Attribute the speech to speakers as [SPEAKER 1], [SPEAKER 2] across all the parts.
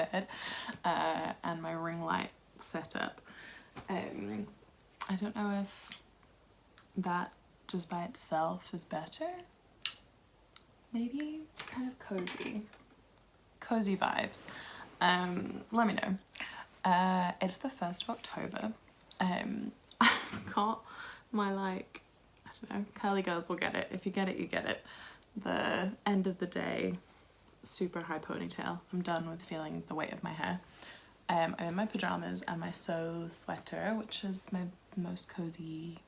[SPEAKER 1] bed and my ring light setup. I don't know if that just by itself is better. Maybe it's kind of cozy vibes. Let me know. It's the 1st of October. I've got my, like, I don't know, curly girls will get it. If you get it, you get it. The end of the day, super high ponytail. I'm done with feeling the weight of my hair. I'm in my pajamas and my So sweater, which is my most cozy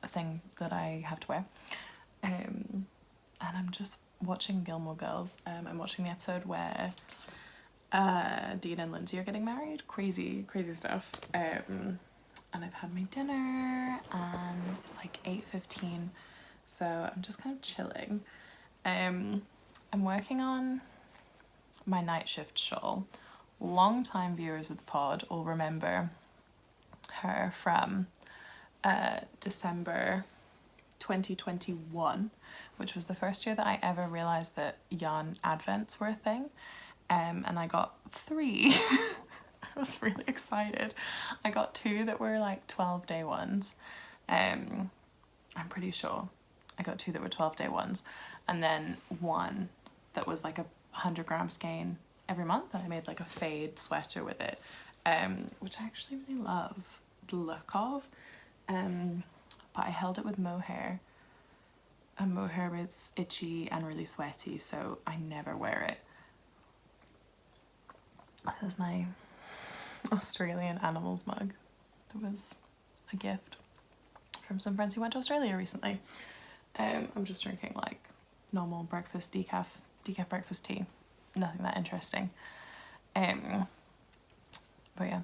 [SPEAKER 1] thing that I have to wear. And I'm just watching Gilmore Girls. I'm watching the episode where Dean and Lindsay are getting married. Crazy stuff. And I've had my dinner and it's like 8:15, so I'm just kind of chilling. I'm working on my night shift shawl. Long-time viewers of the pod will remember her from December 2021, which was the first year that I ever realised that yarn advents were a thing, and I got 3. I was really excited. I got 2 that were like 12-day ones. I'm pretty sure I got 2 that were 12-day ones, and then 1 that was like a 100-gram skein every month, and I made like a fade sweater with it, which I actually really love the look of. But I held it with mohair, and mohair is itchy and really sweaty, so I never wear it. This is my Australian animals mug. It was a gift from some friends who went to Australia recently. I'm just drinking like normal breakfast decaf breakfast tea. Nothing that interesting. But yeah.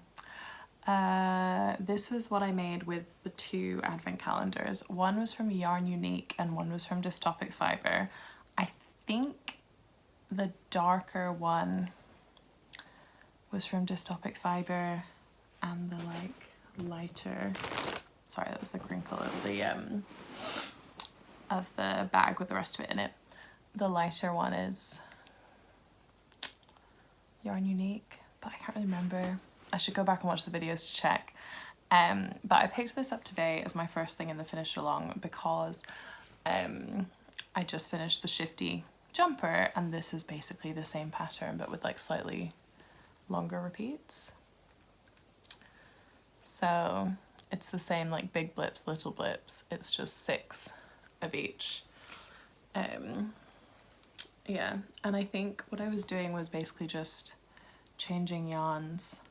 [SPEAKER 1] This was what I made with the 2 advent calendars. One was from Yarn Unique and one was from Dystopic Fibre. I think the darker one was from Dystopic Fibre, and the like lighter, sorry, that was the crinkle of the bag with the rest of it in it. The lighter one is Yarn Unique, but I can't really remember. I should go back and watch the videos to check. But I picked this up today as my first thing in the finish along because I just finished the Shifty jumper, and this is basically the same pattern but with like slightly longer repeats. So it's the same like big blips, little blips. It's just 6 of each. Yeah, and I think what I was doing was basically just changing yarns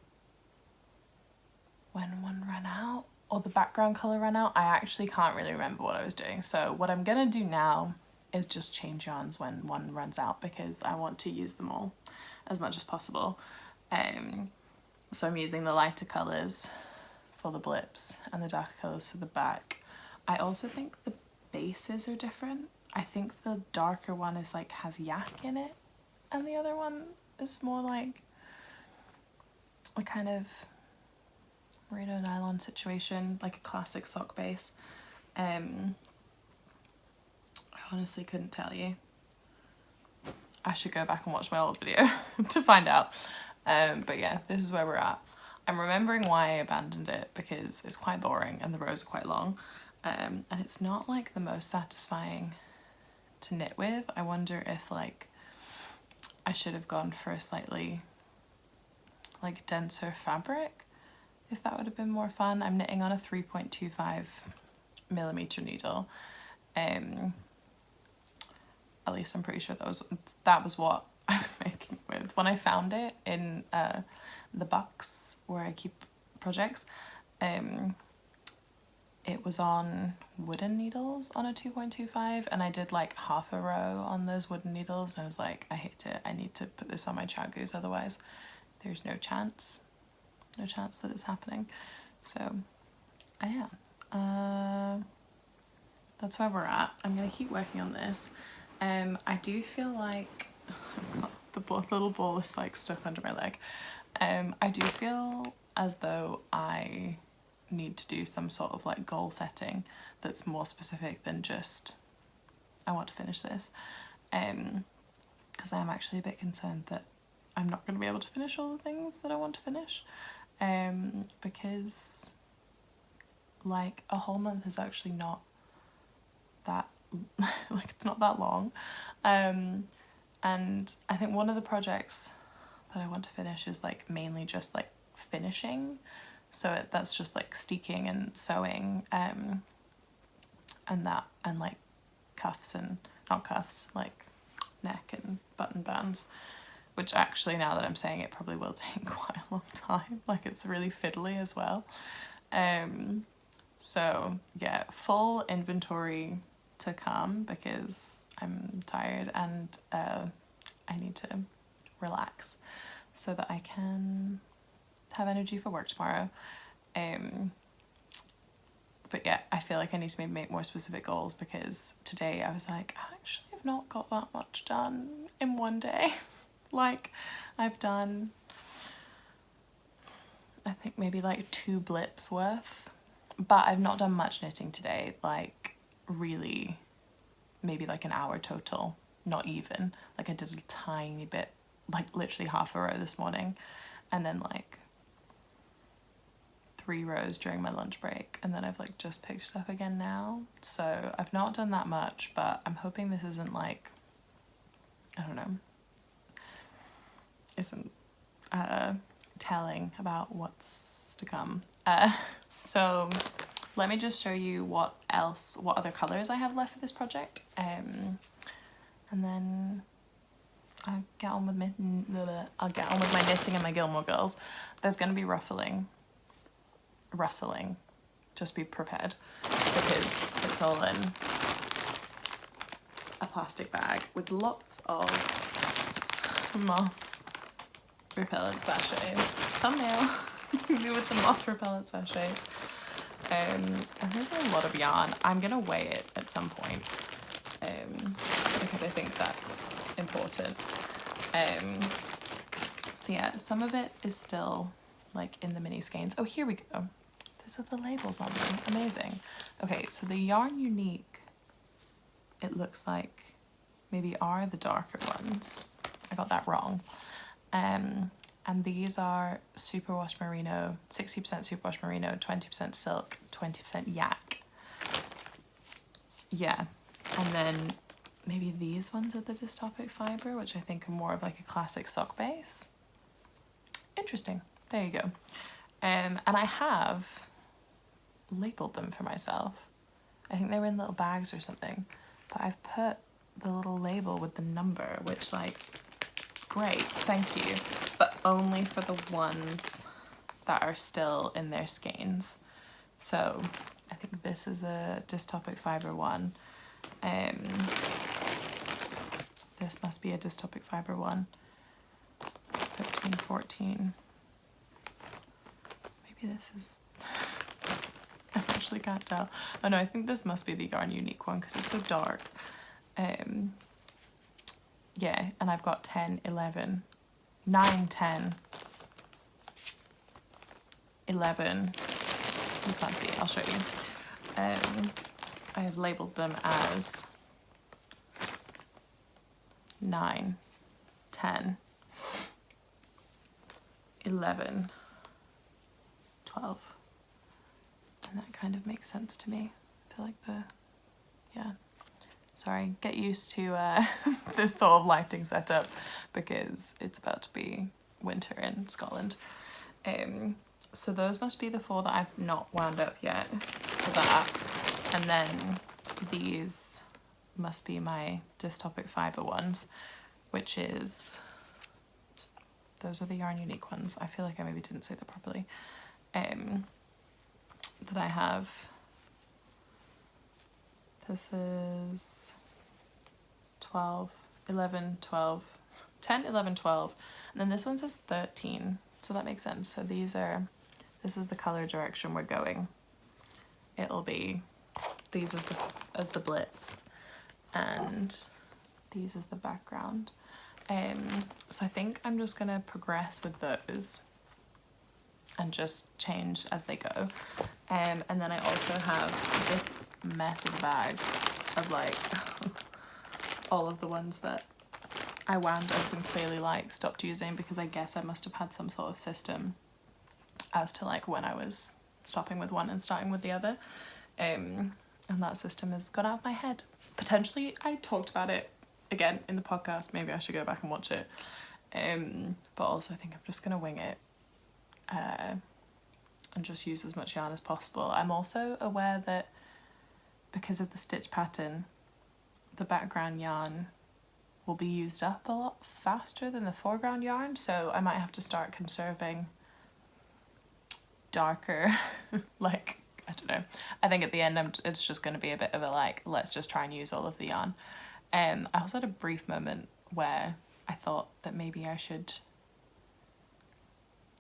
[SPEAKER 1] when one ran out, or the background colour ran out. I actually can't really remember what I was doing. So what I'm gonna do now is just change yarns when one runs out, because I want to use them all as much as possible. So I'm using the lighter colours for the blips and the darker colours for the back. I also think the bases are different. I think the darker one is like has yak in it, and the other one is more like a kind of merino nylon situation, like a classic sock base. I honestly couldn't tell you. I should go back and watch my old video to find out. But yeah, this is where we're at. I'm remembering why I abandoned it, because it's quite boring and the rows are quite long, and it's not like the most satisfying to knit with. I wonder if like I should have gone for a slightly like denser fabric, if that would have been more fun. I'm knitting on a 3.25mm needle. At least I'm pretty sure that was what I was making with when I found it in the box where I keep projects. It was on wooden needles on a 2.25, and I did like half a row on those wooden needles, and I was like, I hate it, I need to put this on my chagus, otherwise there's no chance that it's happening. So yeah, that's where we're at. I'm gonna keep working on this. I do feel like the little ball is like stuck under my leg. I do feel as though I need to do some sort of like goal setting that's more specific than just I want to finish this, because I am actually a bit concerned that I'm not going to be able to finish all the things that I want to finish, because like a whole month is actually not that like it's not that long, and I think one of the projects that I want to finish is like mainly just like finishing, so that's just like steeking and sewing, and that, and like cuffs and not cuffs, like neck and button bands, which actually now that I'm saying it probably will take quite a long time, like it's really fiddly as well. So yeah, full inventory to come because I'm tired and I need to relax so that I can have energy for work tomorrow. But yeah, I feel like I need to maybe make more specific goals, because today I was like, I actually have not got that much done in one day. Like I've done, I think maybe like 2 blips worth, but I've not done much knitting today, like really maybe like an hour total, not even. Like I did a tiny bit, like literally half a row this morning, and then like 3 rows during my lunch break, and then I've like just picked it up again now. So I've not done that much, but I'm hoping this isn't like, I don't know, isn't telling about what's to come. So let me just show you what other colours I have left for this project, and then I'll get on with my knitting and my Gilmore Girls. There's going to be rustling, just be prepared, because it's all in a plastic bag with lots of moth repellent sachets. Thumbnail. Me with the moth repellent sachets. And there's a lot of yarn. I'm gonna weigh it at some point, because I think that's important. So yeah, some of it is still like in the mini skeins. Oh, here we go. These are the labels on them. Amazing. Okay, so the Yarn Unique, it looks like maybe are the darker ones. I got that wrong. And these are superwash merino, 60% superwash merino, 20% silk, 20% yak. Yeah, and then maybe these ones are the dystopic fibre, which I think are more of like a classic sock base. Interesting. There you go. And I have labelled them for myself. I think they were in little bags or something, but I've put the little label with the number, which like, great, thank you, but only for the ones that are still in their skeins. So I think this is a dystopic fibre one. This must be a dystopic fibre one. 13, 14. Maybe this is, I actually can't tell. Oh no, I think this must be the Yarn Unique one because it's so dark. Yeah, and I've got 10, 11, 9, 10, 11. You can't see it, I'll show you. I have labelled them as 9, 10, 11, 12. And that kind of makes sense to me. I feel like yeah. Sorry, get used to this sort of lighting setup because it's about to be winter in Scotland. So those must be the 4 that I've not wound up yet for that. And then these must be my dystopic fibre ones, which is, those are the Yarn Unique ones. I feel like I maybe didn't say that properly. That I have. This is 12, 11, 12, 10, 11, 12. And then this one says 13. So that makes sense. So this is the color direction we're going. It'll be these as the blips and these as the background. So I think I'm just gonna progress with those and just change as they go. And then I also have this mess of a bag of like all of the ones that I wound up and clearly like stopped using, because I guess I must have had some sort of system as to like when I was stopping with one and starting with the other. And that system has gone out of my head. Potentially I talked about it again in the podcast, maybe I should go back and watch it. But also I think I'm just gonna wing it and just use as much yarn as possible. I'm also aware that because of the stitch pattern, the background yarn will be used up a lot faster than the foreground yarn, so I might have to start conserving darker like, I don't know. I think at the end it's just going to be a bit of a like, let's just try and use all of the yarn. I also had a brief moment where I thought that maybe I should,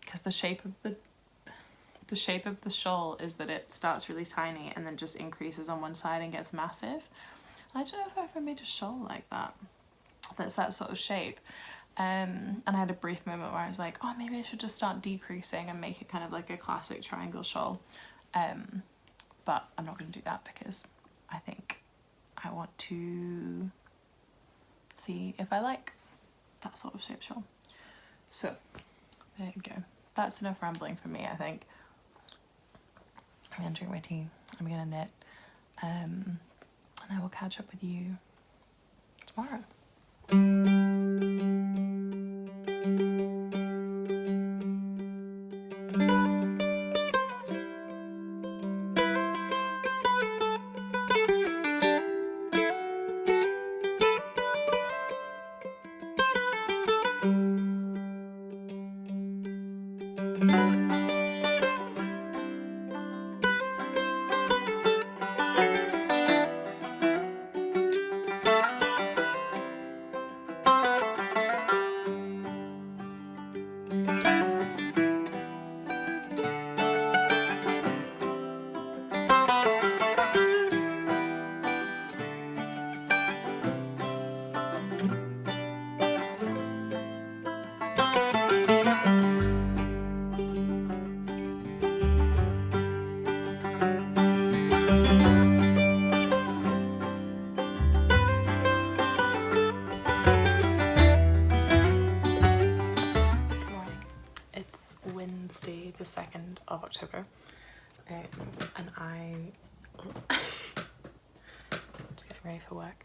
[SPEAKER 1] because the shape of the shawl is that it starts really tiny and then just increases on one side and gets massive. I don't know if I've ever made a shawl like that, that's that sort of shape. And I had a brief moment where I was like, oh, maybe I should just start decreasing and make it kind of like a classic triangle shawl. But I'm not going to do that because I think I want to see if I like that sort of shape shawl. So there you go. That's enough rambling for me, I think. I'm going to drink my tea. I'm going to knit. And I will catch up with you tomorrow. Wednesday the 2nd of October, and I'm just getting ready for work.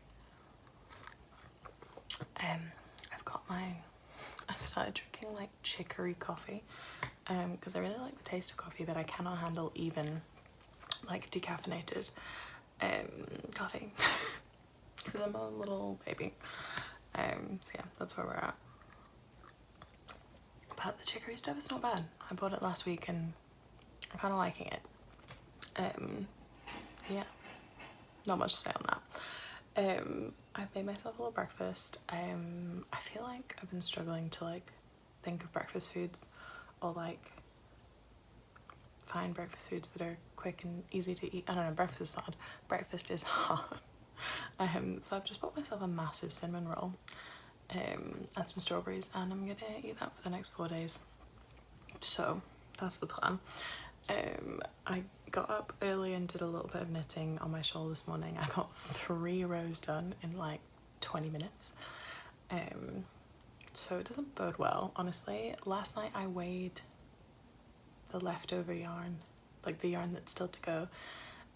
[SPEAKER 1] I've started drinking like chicory coffee because I really like the taste of coffee, but I cannot handle even like decaffeinated coffee because I'm a little baby. So yeah, that's where we're at. But the chicory stuff is not bad. I bought it last week and I'm kind of liking it. Yeah, not much to say on that. I've made myself a little breakfast. I feel like I've been struggling to like think of breakfast foods or like find breakfast foods that are quick and easy to eat. I don't know, breakfast is hard. Breakfast is hard. So I've just bought myself a massive cinnamon roll. And some strawberries, and I'm gonna eat that for the next 4 days. So that's the plan. I got up early and did a little bit of knitting on my shawl this morning. I got 3 rows done in like 20 minutes. So it doesn't bode well, honestly. Last night I weighed the leftover yarn, like the yarn that's still to go,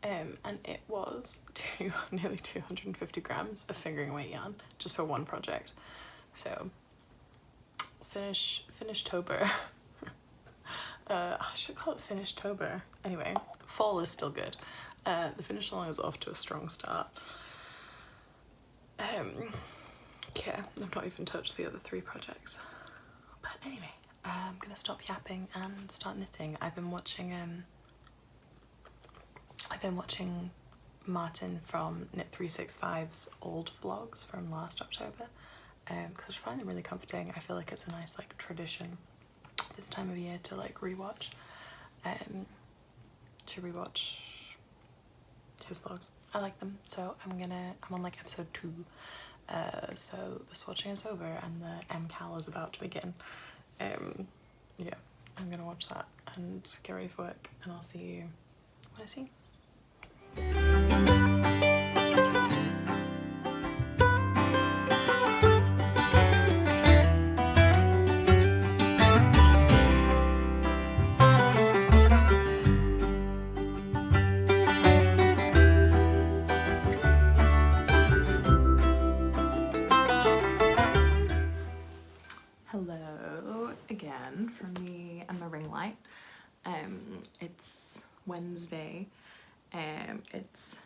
[SPEAKER 1] and it was nearly 250 grams of fingering weight yarn just for one project. So finish-tober. I should call it finish-tober. Anyway, fall is still good. The finish line is off to a strong start. Yeah, I've not even touched the other 3 projects. But anyway, I'm gonna stop yapping and start knitting. I've been watching Martin from Knit365's old vlogs from last October, because I find them really comforting. I feel like it's a nice like tradition this time of year to like rewatch his vlogs. I like them, so I'm on like episode 2, so the swatching is over and the MCAL is about to begin. Yeah, I'm gonna watch that and get ready for work, and I'll see you when I see you. Hello again from me and my ring light. It's Wednesday. It's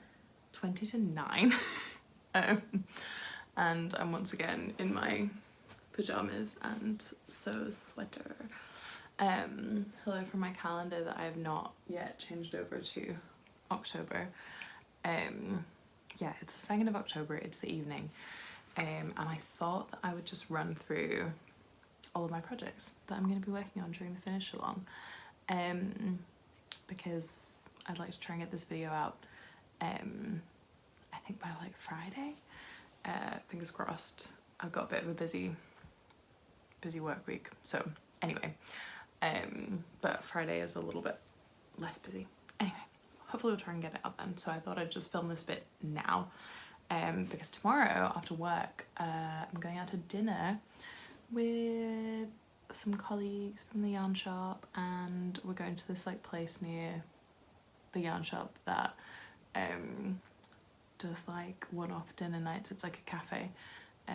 [SPEAKER 1] 20 to 9. And I'm once again in my pajamas and so sweater. Hello from my calendar that I have not yet changed over to October. Yeah, it's the 2nd of October, it's the evening. And I thought that I would just run through all of my projects that I'm going to be working on during the finish along, because I'd like to try and get this video out I think by like Friday. Fingers crossed. I've got a bit of a busy work week, so anyway, but Friday is a little bit less busy. Anyway, hopefully we'll try and get it out then. So I thought I'd just film this bit now, because tomorrow after work I'm going out to dinner with some colleagues from the yarn shop, and we're going to this like place near the yarn shop that does like one-off dinner nights. It's like a cafe. So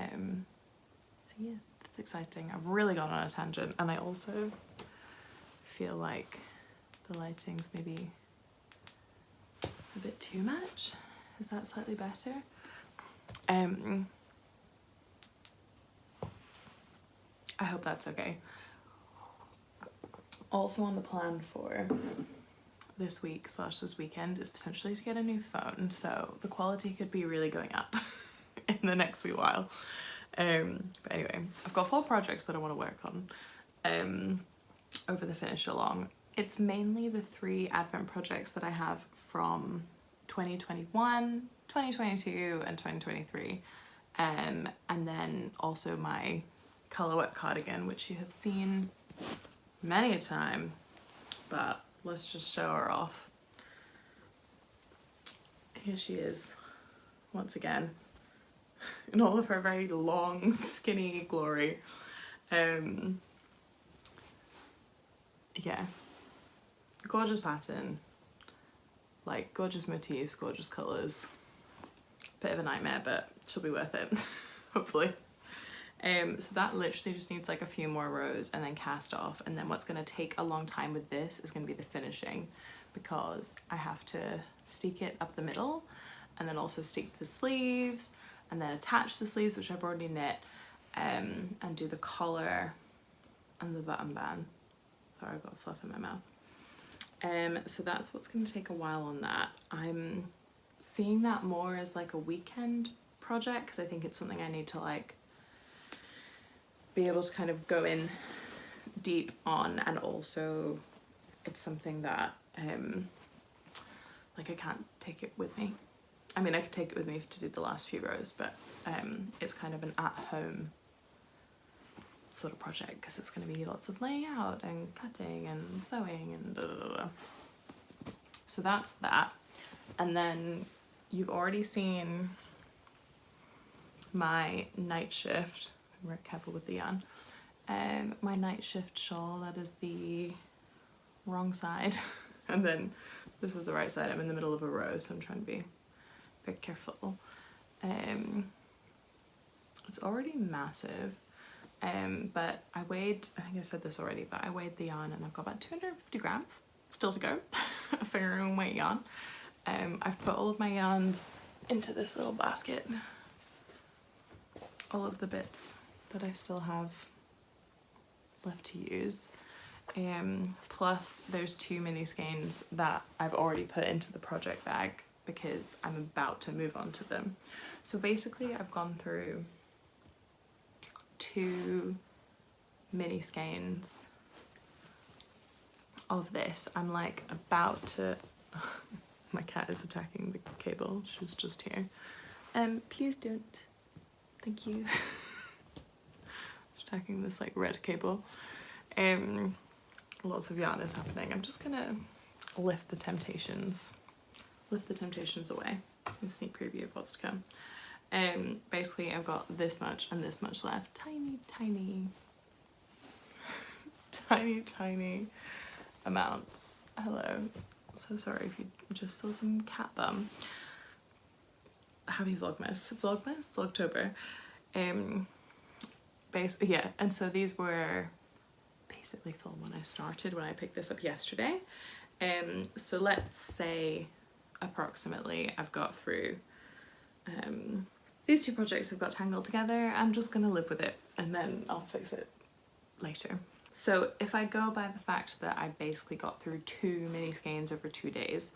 [SPEAKER 1] yeah, it's exciting. I've really gone on a tangent, and I also feel like the lighting's maybe a bit too much. Is that slightly better? I hope that's okay. Also on the plan for this week / this weekend is potentially to get a new phone, so the quality could be really going up in the next wee while. But anyway, I've got 4 projects that I want to work on over the finish along. It's mainly the 3 advent projects that I have from 2021, 2022 and 2023, and then also my colour wet cardigan, which you have seen many a time, but let's just show her off. Here she is once again in all of her very long skinny glory. Yeah, gorgeous pattern, like gorgeous motifs, gorgeous colours. Bit of a nightmare, but she'll be worth it hopefully. So that literally just needs like a few more rows and then cast off, and then what's going to take a long time with this is going to be the finishing, because I have to steek it up the middle and then also steek the sleeves and then attach the sleeves, which I've already knit, and do the collar and the button band. Sorry, I've got fluff in my mouth. So that's what's going to take a while on that. I'm seeing that more as like a weekend project, because I think it's something I need to like be able to kind of go in deep on, and also it's something that like I can't take it with me. I mean, I could take it with me to do the last few rows, but it's kind of an at-home sort of project, because it's going to be lots of laying out and cutting and sewing and da, da, da, da. So that's that. And then you've already seen my night shift. I'm very careful with the yarn. My night shift shawl, that is the wrong side. And then this is the right side. I'm in the middle of a row, so I'm trying to be very careful. It's already massive, but I weighed, I think I said this already, but I weighed the yarn and I've got about 250 grams still to go of your own weight yarn. I've put all of my yarns into this little basket. All of the bits that I still have left to use. Plus there's 2 mini skeins that I've already put into the project bag because I'm about to move on to them. So basically I've gone through 2 mini skeins of this. I'm like about to, my cat is attacking the cable, she's just here. Please don't, thank you. She's attacking this like red cable. Lots of yarn is happening. I'm just gonna lift the temptations away. A sneak preview of what's to come. Basically I've got this much and this much left. Tiny, tiny, tiny, tiny amounts. Hello. So sorry if you just saw some cat bum. Happy Vlogmas. Vlogtober. basically, yeah, and so these were basically full when I started, when I picked this up yesterday. So let's say approximately I've got through these two projects have got tangled together. I'm just gonna live with it and then I'll fix it later. So if I go by the fact that I basically got through 2 mini skeins over 2 days,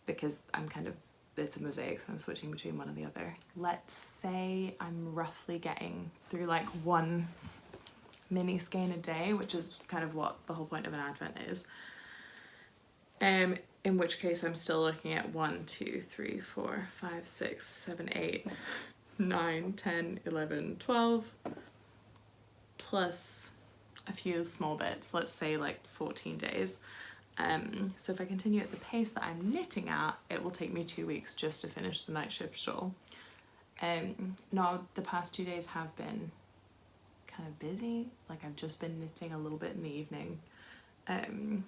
[SPEAKER 1] because I'm kind of, it's a mosaic, so I'm switching between one and the other. Let's say I'm roughly getting through like 1 mini skein a day, which is kind of what the whole point of an advent is. In which case I'm still looking at 1, 2, 3, 4, 5, 6, 7, 8, 9, 10, 11, 12, plus a few small bits, let's say like 14 days. So if I continue at the pace that I'm knitting at, it will take me 2 weeks just to finish the night shift shawl. Now the past 2 days have been kind of busy, like I've just been knitting a little bit in the evening, and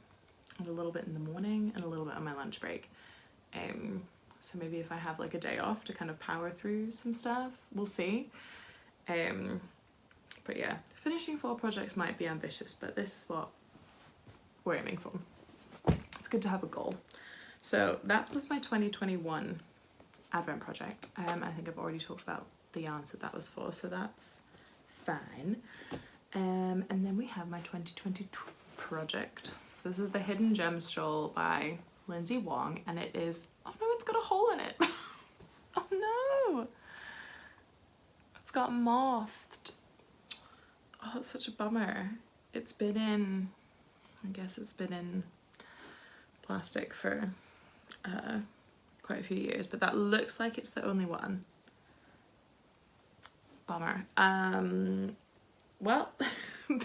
[SPEAKER 1] a little bit in the morning and a little bit on my lunch break. So maybe if I have like a day off to kind of power through some stuff, we'll see. But yeah, finishing 4 projects might be ambitious, but this is what we're aiming for. It's good to have a goal. So that was my 2021 advent project. I think I've already talked about the yarns that was for, so that's fine. And then we have my 2022 project. This is the Hidden Gems shawl by Lindsay Wong, and it is, oh no, it's got a hole in it. Oh no, it's got mothed. Oh, that's such a bummer. It's been in, I guess it's been in plastic for quite a few years, but that looks like it's the only one. Bummer. Well,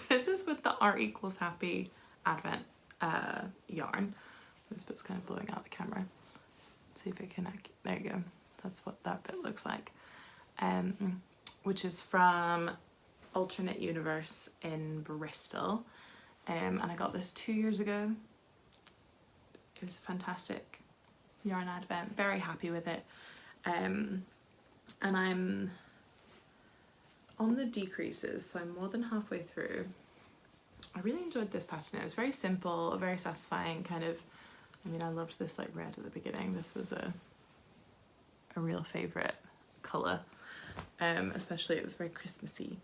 [SPEAKER 1] this is with the Art Equals Happy Advent yarn. This bit's kind of blowing out the camera. Let's see if it can, there you go. That's what that bit looks like. Which is from Alternate Universe in Bristol. And I got this 2 years ago. It was a fantastic yarn advent, very happy with it. And I'm on the decreases, so I'm more than halfway through. I really enjoyed this pattern. It was very simple, very satisfying, kind of, I mean, I loved this like red at the beginning. This was a real favourite colour, especially it was very Christmassy.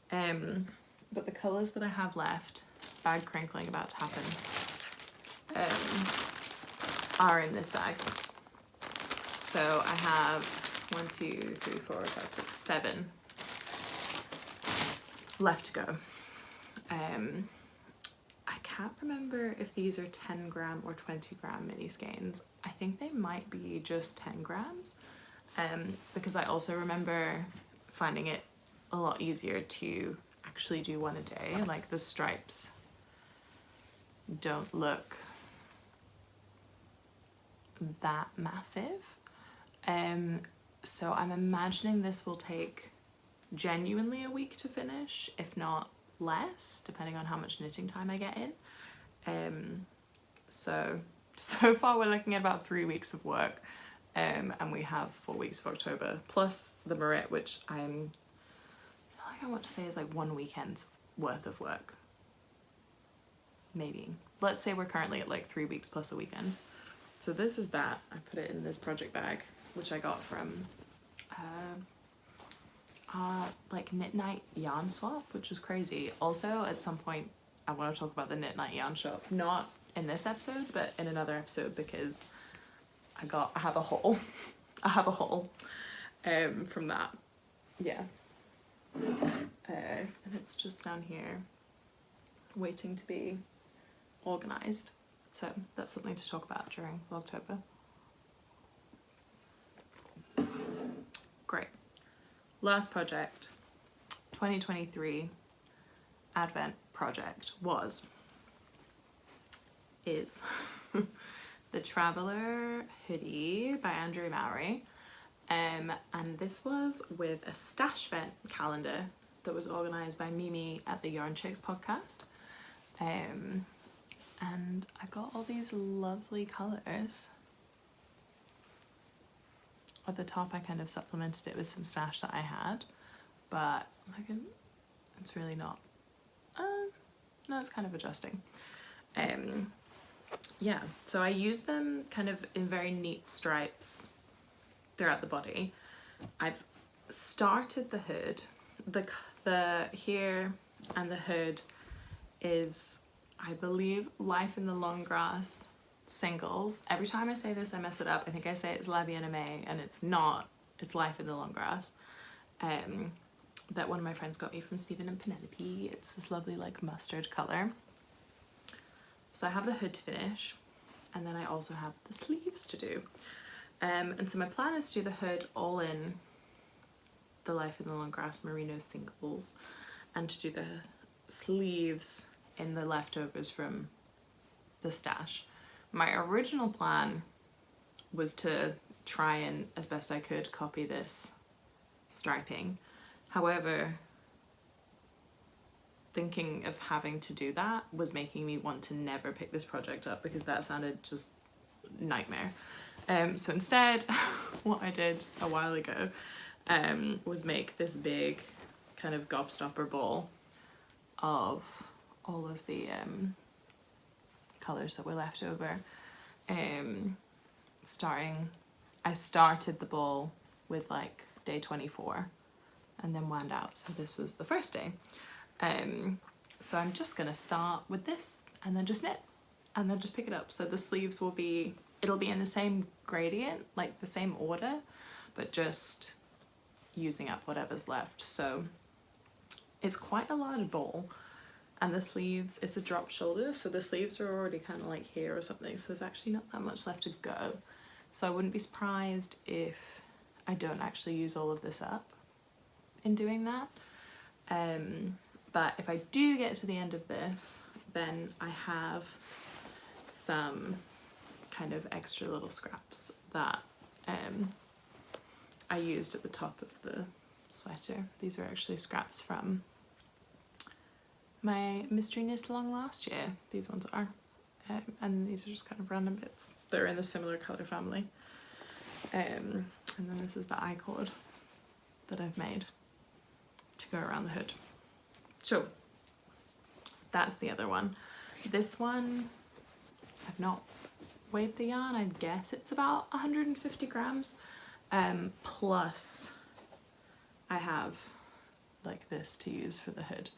[SPEAKER 1] But the colours that I have left, bag crinkling about to happen, are in this bag. So I have 1, 2, 3, 4, 5, 6, 7 left to go. I can't remember if these are 10 gram or 20 gram mini skeins. I think they might be just 10 grams, because I also remember finding it a lot easier to actually do one a day. Like the stripes don't look that massive. So I'm imagining this will take genuinely a week to finish, if not less, depending on how much knitting time I get in. So far we're looking at about 3 weeks of work, and we have 4 weeks of October, plus the Marit, which I want to say is like 1 weekend's worth of work. Maybe. Let's say we're currently at like 3 weeks plus a weekend. So this is that. I put it in this project bag, which I got from like Knit Night Yarn Swap, which was crazy. Also, at some point, I want to talk about the Knit Night Yarn Shop, not in this episode, but in another episode, because I have a haul. I have a haul from that. Yeah. And it's just down here waiting to be organised. So that's something to talk about during Vlogtober. Great. Last project, 2023 Advent project is the Traveller hoodie by Andrew Mowry. And this was with a stash vent calendar that was organised by Mimi at the Yarn Chicks podcast. And I got all these lovely colours. At the top I kind of supplemented it with some stash that I had, but like It's really not. No, it's kind of adjusting. Yeah, so I use them kind of in very neat stripes throughout the body. I've started the hood. The here and the hood is, I believe, Life in the Long Grass singles. Every time I say this I mess it up. I think I say it's La Bien Aimée and it's not. It's Life in the Long Grass. That one of my friends got me from Stephen and Penelope. It's this lovely like mustard colour. So I have the hood to finish, and then I also have the sleeves to do. And so my plan is to do the hood all in the Life in the Long Grass merino singles, and to do the sleeves in the leftovers from the stash. My original plan was to try and, as best I could, copy this striping. However, thinking of having to do that was making me want to never pick this project up, because that sounded just nightmare. So instead, what I did a while ago was make this big kind of gobstopper ball of all of the colours that were left over. I started the ball with like day 24 and then wound out. So this was the first day. So I'm just gonna start with this and then just knit and then just pick it up. So the sleeves will be, it'll be in the same gradient, like the same order, but just using up whatever's left. So it's quite a large ball, and the sleeves, it's a drop shoulder, so the sleeves are already kind of like here or something, so there's actually not that much left to go. So I wouldn't be surprised if I don't actually use all of this up in doing that. But if I do get to the end of this, then I have some kind of extra little scraps that I used at the top of the sweater. These are actually scraps from my mystery knit along last year. These ones are. And these are just kind of random bits. They're in the similar colour family. And then this is the I-cord that I've made to go around the hood. So that's the other one. This one, I've not weighed the yarn. I guess it's about 150 grams. Plus I have like this to use for the hood.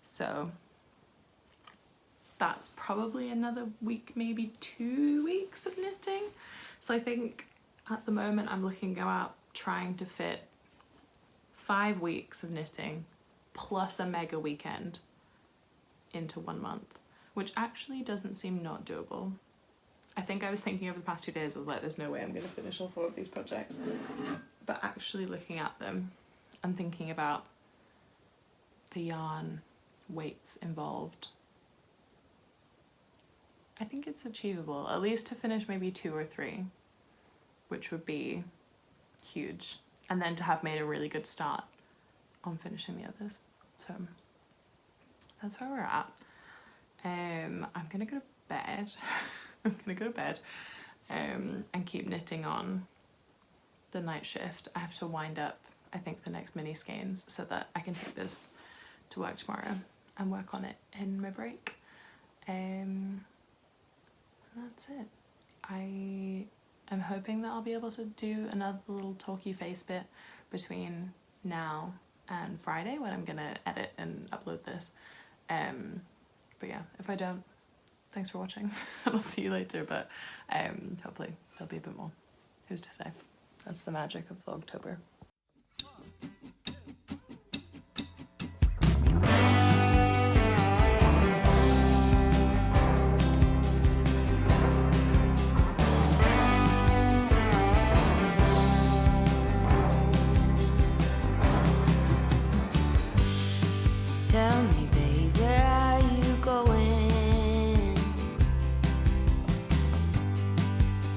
[SPEAKER 1] So that's probably another week, maybe 2 weeks of knitting. So I think at the moment I'm looking about trying to fit 5 weeks of knitting plus a mega weekend into 1 month, which actually doesn't seem not doable. I think I was thinking over the past 2 days, I was like, there's no way I'm going to finish all 4 of these projects. But actually looking at them and thinking about the yarn weights involved, I think it's achievable, at least to finish maybe 2 or 3, which would be huge. And then to have made a really good start on finishing the others. So that's where we're at. I'm gonna go to bed. I'm gonna go to bed and keep knitting on the night shift. I have to wind up, I think, the next mini skeins so that I can take this to work tomorrow and work on it in my break. That's it. I am hoping that I'll be able to do another little talky face bit between now and Friday when I'm gonna edit and upload this. But yeah, if I don't, thanks for watching. I'll see you later, but hopefully there'll be a bit more. Who's to say? That's the magic of Vlogtober.
[SPEAKER 2] Tell me, babe, where are you going?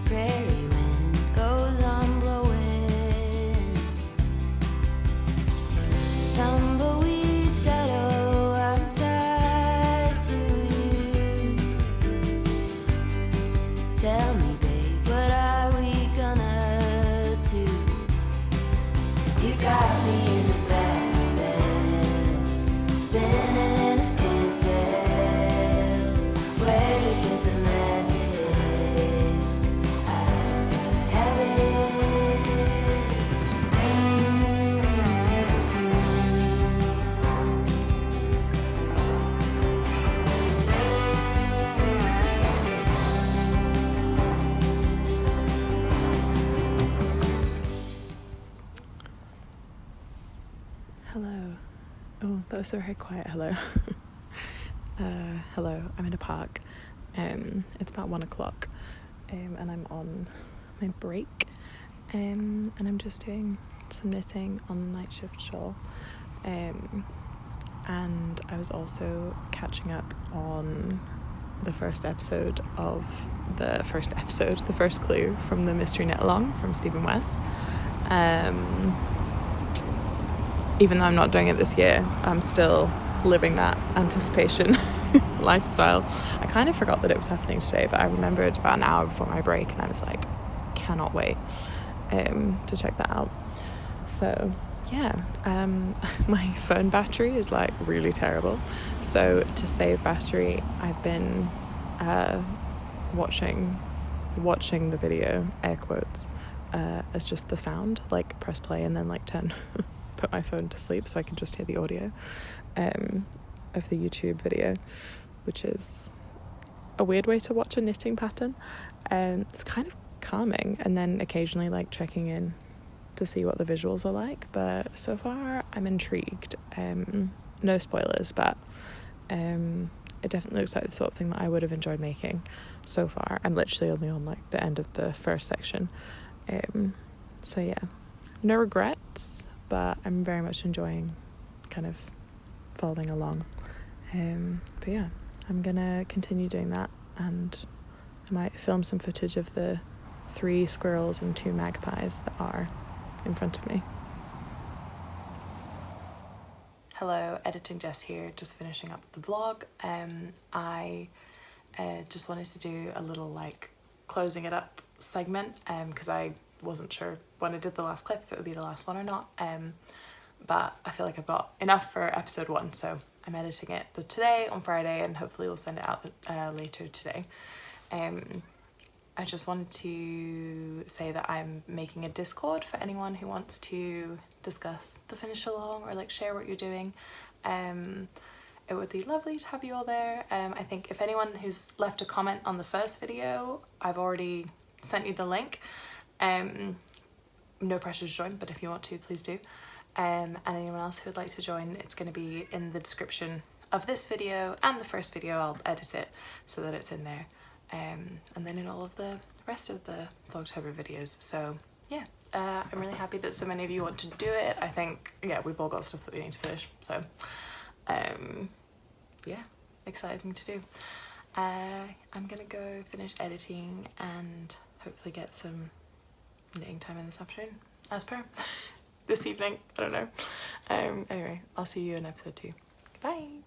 [SPEAKER 2] Prairie wind goes on blowing.
[SPEAKER 1] That was a very quiet hello. Hello, I'm in a park. It's about 1 o'clock, and I'm on my break, and I'm just doing some knitting on the night shift shawl. And I was also catching up on the first clue from the Mystery Knit Along from Stephen West. Even though I'm not doing it this year, I'm still living that anticipation lifestyle. I kind of forgot that it was happening today, but I remembered about an hour before my break, and I was like, cannot wait to check that out. So yeah, my phone battery is like really terrible, so to save battery I've been watching the video, air quotes, as just the sound, like press play and then like put my phone to sleep so I can just hear the audio of the YouTube video, which is a weird way to watch a knitting pattern. It's kind of calming, and then occasionally like checking in to see what the visuals are like, but so far I'm intrigued. No spoilers, but it definitely looks like the sort of thing that I would have enjoyed making so far. I'm literally only on like the end of the first section, so yeah, no regrets, but I'm very much enjoying kind of following along. But yeah, I'm gonna continue doing that, and I might film some footage of the 3 squirrels and 2 magpies that are in front of me. Hello, Editing Jess here, just finishing up the vlog. I just wanted to do a little like closing it up segment, because I wasn't sure when I did the last clip if it would be the last one or not, but I feel like I've got enough for episode 1, so I'm editing it today on Friday, and hopefully we'll send it out later today. I just wanted to say that I'm making a Discord for anyone who wants to discuss the finish along or like share what you're doing. It would be lovely to have you all there. I think if anyone who's left a comment on the first video, I've already sent you the link. No pressure to join, but if you want to, please do. And anyone else who would like to join, it's going to be in the description of this video and the first video. I'll edit it so that it's in there, and then in all of the rest of the vlogtober videos. So yeah, I'm really happy that so many of you want to do it. I think, yeah, we've all got stuff that we need to finish, so yeah, exciting to do. I'm gonna go finish editing and hopefully get some knitting time in this afternoon, as per this evening, I don't know. Anyway, I'll see you in episode 2. Bye.